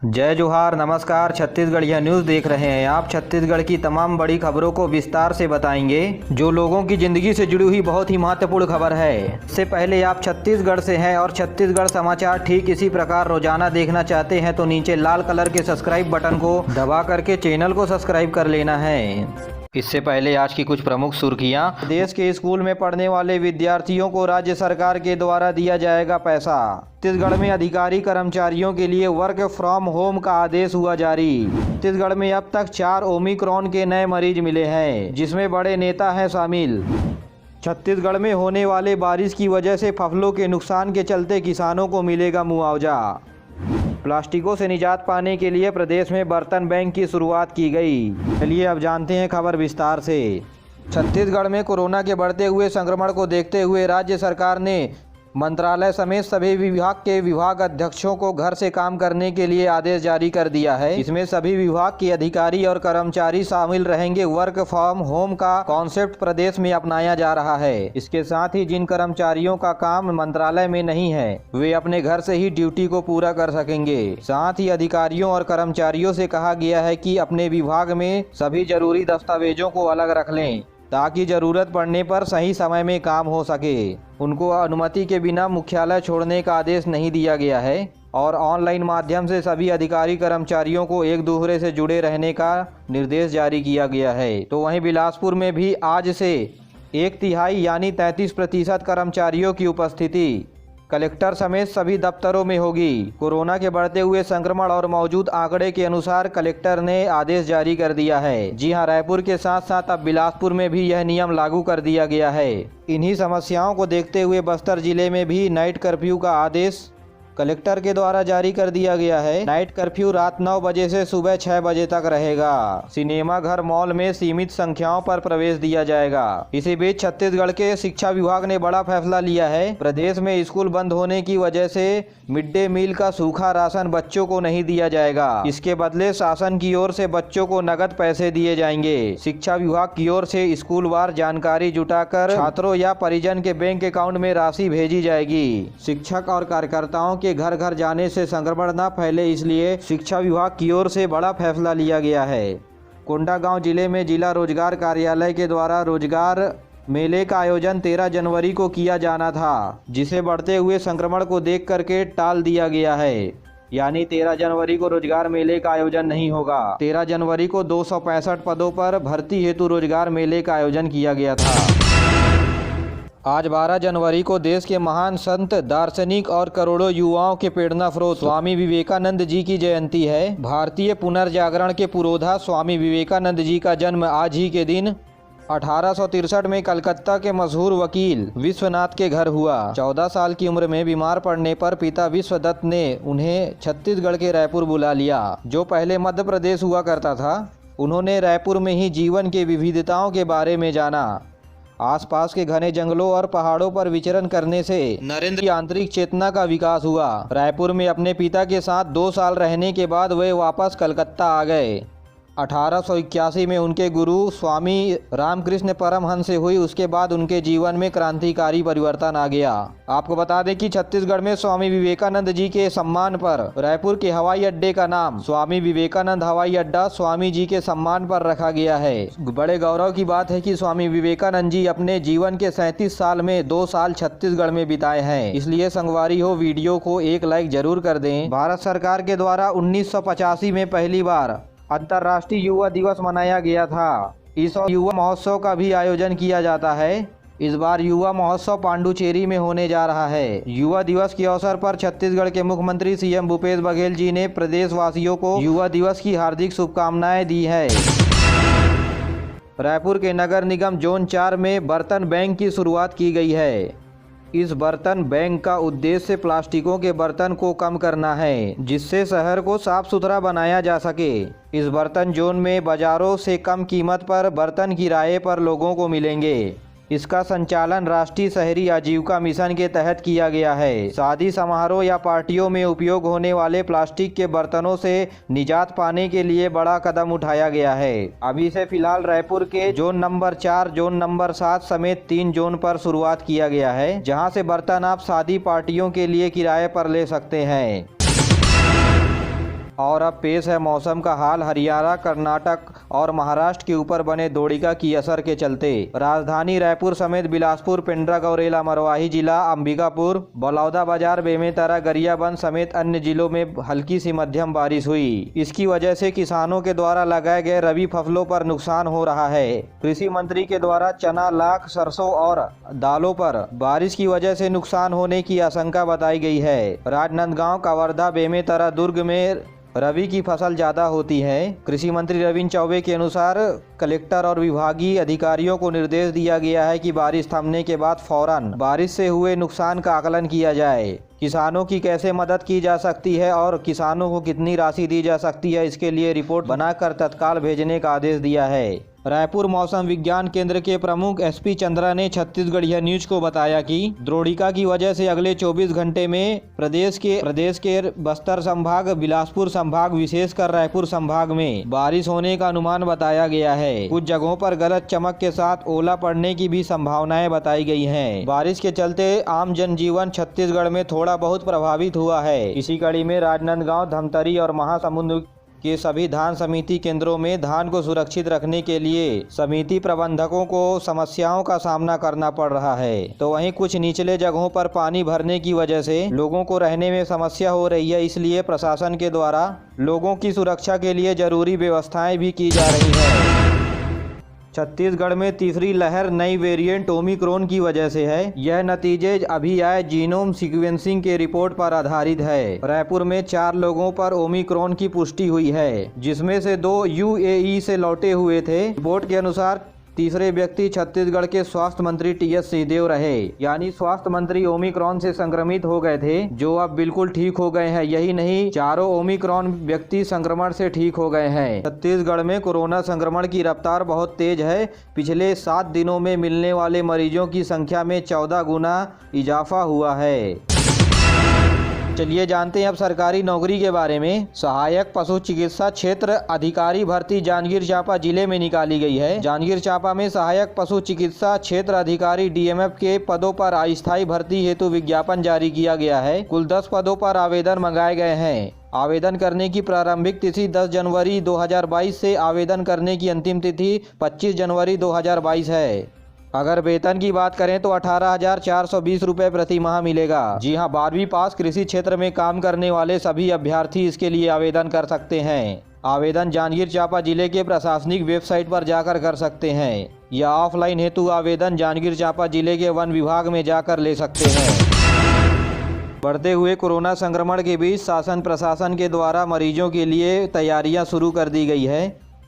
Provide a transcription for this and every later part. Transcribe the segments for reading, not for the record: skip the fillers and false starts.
जय जोहार, नमस्कार। छत्तीसगढ़िया न्यूज़ देख रहे हैं आप। छत्तीसगढ़ की तमाम बड़ी खबरों को विस्तार से बताएंगे, जो लोगों की जिंदगी से जुड़ी हुई बहुत ही महत्वपूर्ण खबर है। इससे पहले आप छत्तीसगढ़ से हैं और छत्तीसगढ़ समाचार ठीक इसी प्रकार रोजाना देखना चाहते हैं तो नीचे लाल कलर के सब्सक्राइब बटन को दबा करके चैनल को सब्सक्राइब कर लेना है। इससे पहले आज की कुछ प्रमुख सुर्खियां। देश के स्कूल में पढ़ने वाले विद्यार्थियों को राज्य सरकार के द्वारा दिया जाएगा पैसा। छत्तीसगढ़ में अधिकारी कर्मचारियों के लिए वर्क फ्रॉम होम का आदेश हुआ जारी। छत्तीसगढ़ में अब तक 4 ओमिक्रॉन के नए मरीज मिले हैं, जिसमें बड़े नेता हैं शामिल। छत्तीसगढ़ में होने वाले बारिश की वजह से फसलों के नुकसान के चलते किसानों को मिलेगा मुआवजा। प्लास्टिकों से निजात पाने के लिए प्रदेश में बर्तन बैंक की शुरुआत की गई। चलिए अब जानते हैं खबर विस्तार से। छत्तीसगढ़ में कोरोना के बढ़ते हुए संक्रमण को देखते हुए राज्य सरकार ने मंत्रालय समेत सभी विभाग के विभाग अध्यक्षों को घर से काम करने के लिए आदेश जारी कर दिया है। इसमें सभी विभाग के अधिकारी और कर्मचारी शामिल रहेंगे। वर्क फ्रॉम होम का कॉन्सेप्ट प्रदेश में अपनाया जा रहा है। इसके साथ ही जिन कर्मचारियों का काम मंत्रालय में नहीं है, वे अपने घर से ही ड्यूटी को पूरा कर सकेंगे। साथ ही अधिकारियों और कर्मचारियों से कहा गया है कि अपने विभाग में सभी जरूरी दस्तावेजों को अलग रख लें, ताकि जरूरत पड़ने पर सही समय में काम हो सके। उनको अनुमति के बिना मुख्यालय छोड़ने का आदेश नहीं दिया गया है और ऑनलाइन माध्यम से सभी अधिकारी कर्मचारियों को एक दूसरे से जुड़े रहने का निर्देश जारी किया गया है। तो वहीं बिलासपुर में भी आज से 1/3 यानी 33% कर्मचारियों की उपस्थिति कलेक्टर समेत सभी दफ्तरों में होगी। कोरोना के बढ़ते हुए संक्रमण और मौजूद आंकड़े के अनुसार कलेक्टर ने आदेश जारी कर दिया है। जी हां, रायपुर के साथ साथ अब बिलासपुर में भी यह नियम लागू कर दिया गया है। इन्हीं समस्याओं को देखते हुए बस्तर जिले में भी नाइट कर्फ्यू का आदेश कलेक्टर के द्वारा जारी कर दिया गया है। नाइट कर्फ्यू रात 9 बजे से सुबह 6 बजे तक रहेगा। सिनेमा घर, मॉल में सीमित संख्याओं पर प्रवेश दिया जाएगा। इसी बीच छत्तीसगढ़ के शिक्षा विभाग ने बड़ा फैसला लिया है। प्रदेश में स्कूल बंद होने की वजह से मिड डे मील का सूखा राशन बच्चों को नहीं दिया जाएगा। इसके बदले शासन की ओर से बच्चों को नगद पैसे दिए जाएंगे। शिक्षा विभाग की ओर से स्कूलवार जानकारी जुटाकर छात्रों या परिजन के बैंक अकाउंट में राशि भेजी जाएगी। शिक्षक और कार्यकर्ताओं के घर घर जाने से संक्रमण न फैले, इसलिए शिक्षा विभाग की ओर से बड़ा फैसला लिया गया है। कोंडागांव जिले में जिला रोजगार कार्यालय के द्वारा रोजगार मेले का आयोजन 13 जनवरी को किया जाना था, जिसे बढ़ते हुए संक्रमण को देख करके टाल दिया गया है। यानी 13 जनवरी को रोजगार मेले का आयोजन नहीं होगा। 13 जनवरी को 265 पदों पर भर्ती हेतु रोजगार मेले का आयोजन किया गया था। आज 12 जनवरी को देश के महान संत, दार्शनिक और करोड़ों युवाओं के प्रेरणा स्रोत स्वामी विवेकानंद जी की जयंती है। भारतीय पुनर्जागरण के पुरोधा स्वामी विवेकानंद जी का जन्म आज ही के दिन 1863 में कलकत्ता के मशहूर वकील विश्वनाथ के घर हुआ। 14 साल की उम्र में बीमार पड़ने पर पिता विश्वदत्त ने उन्हें छत्तीसगढ़ के रायपुर बुला लिया, जो पहले मध्य प्रदेश हुआ करता था। उन्होंने रायपुर में ही जीवन के विविधताओं के बारे में जाना। आसपास के घने जंगलों और पहाड़ों पर विचरण करने से नरेंद्र की आंतरिक चेतना का विकास हुआ। रायपुर में अपने पिता के साथ 2 साल रहने के बाद वे वापस कलकत्ता आ गए। 1881 में उनके गुरु स्वामी रामकृष्ण परमहंस से हुई। उसके बाद उनके जीवन में क्रांतिकारी परिवर्तन आ गया। आपको बता दें कि छत्तीसगढ़ में स्वामी विवेकानंद जी के सम्मान पर रायपुर के हवाई अड्डे का नाम स्वामी विवेकानंद हवाई अड्डा स्वामी जी के सम्मान पर रखा गया है। बड़े गौरव की बात है कि स्वामी विवेकानंद जी अपने जीवन के 37 साल में 2 साल छत्तीसगढ़ में बिताए हैं। इसलिए संगवारी हो, वीडियो को एक लाइक जरूर कर दें। भारत सरकार के द्वारा 1985 में पहली बार अंतर्राष्ट्रीय युवा दिवस मनाया गया था। इस युवा महोत्सव का भी आयोजन किया जाता है। इस बार युवा महोत्सव पांडुचेरी में होने जा रहा है। युवा दिवस के अवसर पर छत्तीसगढ़ के मुख्यमंत्री सीएम भूपेश बघेल जी ने प्रदेशवासियों को युवा दिवस की हार्दिक शुभकामनाएं दी है। रायपुर के नगर निगम जोन 4 में बर्तन बैंक की शुरुआत की गई है। इस बर्तन बैंक का उद्देश्य प्लास्टिकों के बर्तन को कम करना है, जिससे शहर को साफ सुथरा बनाया जा सके। इस बर्तन जोन में बाजारों से कम कीमत पर बर्तन किराए पर लोगों को मिलेंगे। इसका संचालन राष्ट्रीय शहरी आजीविका मिशन के तहत किया गया है। शादी समारोह या पार्टियों में उपयोग होने वाले प्लास्टिक के बर्तनों से निजात पाने के लिए बड़ा कदम उठाया गया है। अभी से फिलहाल रायपुर के जोन नंबर 4, जोन नंबर 7 समेत 3 जोन पर शुरुआत किया गया है, जहां से बर्तन आप शादी पार्टियों के लिए किराए पर ले सकते हैं। और अब पेश है मौसम का हाल। हरियाणा, कर्नाटक और महाराष्ट्र के ऊपर बने द्रोणिका की असर के चलते राजधानी रायपुर समेत बिलासपुर, पेंड्रा, गौरेला, मरवाही जिला, अंबिकापुर, बलौदाबाजार, बेमेतरा, गरियाबंद समेत अन्य जिलों में हल्की सी मध्यम बारिश हुई। इसकी वजह से किसानों के द्वारा लगाए गए रबी फसलों पर नुकसान हो रहा है। कृषि मंत्री के द्वारा चना, लाख, सरसों और दालों पर बारिश की वजह से नुकसान होने की आशंका बताई गई है। राजनांदगांव, कवर्धा, बेमेतरा, दुर्ग में रबी की फसल ज्यादा होती है। कृषि मंत्री रविंद्र चौबे के अनुसार कलेक्टर और विभागीय अधिकारियों को निर्देश दिया गया है कि बारिश थमने के बाद फौरन बारिश से हुए नुकसान का आकलन किया जाए। किसानों की कैसे मदद की जा सकती है और किसानों को कितनी राशि दी जा सकती है, इसके लिए रिपोर्ट बनाकर तत्काल भेजने का आदेश दिया है। रायपुर मौसम विज्ञान केंद्र के प्रमुख एसपी चंद्रा ने छत्तीसगढ़िया न्यूज को बताया कि द्रोणिका की वजह से अगले 24 घंटे में प्रदेश के बस्तर संभाग, बिलासपुर संभाग, विशेषकर रायपुर संभाग में बारिश होने का अनुमान बताया गया है। कुछ जगहों पर गरज चमक के साथ ओला पड़ने की भी संभावनाएं बताई गई हैं। बारिश के चलते आम जनजीवन छत्तीसगढ़ में थोड़ा बहुत प्रभावित हुआ है। इसी कड़ी में राजनांदगांव, धमतरी और महासमुंद के सभी धान समिति केंद्रों में धान को सुरक्षित रखने के लिए समिति प्रबंधकों को समस्याओं का सामना करना पड़ रहा है। तो वहीं कुछ निचले जगहों पर पानी भरने की वजह से लोगों को रहने में समस्या हो रही है। इसलिए प्रशासन के द्वारा लोगों की सुरक्षा के लिए जरूरी व्यवस्थाएं भी की जा रही हैं। छत्तीसगढ़ में तीसरी लहर नई वेरिएंट ओमिक्रॉन की वजह से है। यह नतीजे अभी आए जीनोम सीक्वेंसिंग के रिपोर्ट पर आधारित है। रायपुर में 4 लोगों पर ओमिक्रॉन की पुष्टि हुई है, जिसमें से 2 यूएई से लौटे हुए थे। रिपोर्ट के अनुसार तीसरे व्यक्ति छत्तीसगढ़ के स्वास्थ्य मंत्री टीएस सिंहदेव रहे। यानी स्वास्थ्य मंत्री ओमिक्रॉन से संक्रमित हो गए थे, जो अब बिल्कुल ठीक हो गए हैं। यही नहीं, चारों ओमिक्रॉन व्यक्ति संक्रमण से ठीक हो गए हैं। छत्तीसगढ़ में कोरोना संक्रमण की रफ्तार बहुत तेज है। पिछले 7 दिनों में मिलने वाले मरीजों की संख्या में 14 गुना इजाफा हुआ है। चलिए जानते हैं अब सरकारी नौकरी के बारे में। सहायक पशु चिकित्सा क्षेत्र अधिकारी भर्ती जांजगीर चांपा जिले में निकाली गई है। जांजगीर चांपा में सहायक पशु चिकित्सा क्षेत्र अधिकारी डीएमएफ के पदों पर अस्थायी भर्ती हेतु विज्ञापन जारी किया गया है। कुल 10 पदों पर आवेदन मंगाए गए हैं। आवेदन करने की प्रारंभिक तिथि 10 जनवरी 2022 से आवेदन करने की अंतिम तिथि 25 जनवरी 2022 है। अगर वेतन की बात करें तो 18,420 रुपये प्रति माह मिलेगा। जी हां, 12वीं पास कृषि क्षेत्र में काम करने वाले सभी अभ्यर्थी इसके लिए आवेदन कर सकते हैं। आवेदन जांजगीर चांपा जिले के प्रशासनिक वेबसाइट पर जाकर कर सकते हैं या ऑफलाइन हेतु आवेदन जांजगीर चांपा जिले के वन विभाग में जाकर ले सकते हैं। बढ़ते हुए कोरोना संक्रमण के बीच शासन प्रशासन के द्वारा मरीजों के लिए तैयारियां शुरू कर दी गई है।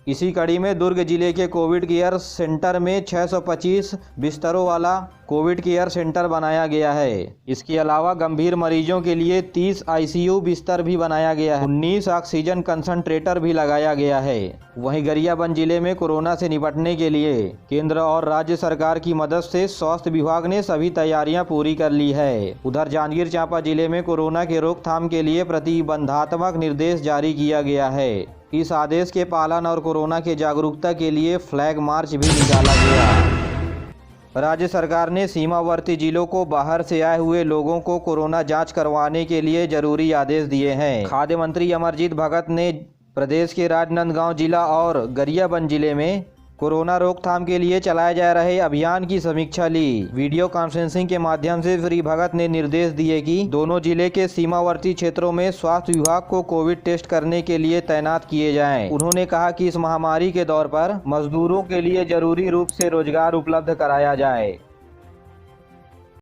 इसी कड़ी में दुर्ग जिले के कोविड केयर सेंटर में 625 बिस्तरों वाला कोविड केयर सेंटर बनाया गया है। इसके अलावा गंभीर मरीजों के लिए 30 आईसीयू बिस्तर भी बनाया गया है। 19 ऑक्सीजन कंसंट्रेटर भी लगाया गया है। वहीं गरियाबंद जिले में कोरोना से निपटने के लिए केंद्र और राज्य सरकार की मदद से स्वास्थ्य विभाग ने सभी तैयारियां पूरी कर ली है। उधर जांजगीर चांपा जिले में कोरोना के रोकथाम के लिए प्रतिबंधात्मक निर्देश जारी किया गया है। इस आदेश के पालन और कोरोना के जागरूकता के लिए फ्लैग मार्च भी निकाला गया। राज्य सरकार ने सीमावर्ती जिलों को बाहर से आए हुए लोगों को कोरोना जांच करवाने के लिए जरूरी आदेश दिए हैं। खाद्य मंत्री अमरजीत भगत ने प्रदेश के राजनांदगांव जिला और गरियाबंद जिले में कोरोना रोकथाम के लिए चलाए जा रहे अभियान की समीक्षा ली। वीडियो कॉन्फ्रेंसिंग के माध्यम से श्री भगत ने निर्देश दिए कि दोनों जिले के सीमावर्ती क्षेत्रों में स्वास्थ्य विभाग को कोविड टेस्ट करने के लिए तैनात किए जाएं। उन्होंने कहा कि इस महामारी के दौर पर मजदूरों के लिए जरूरी रूप से रोजगार उपलब्ध कराया जाए।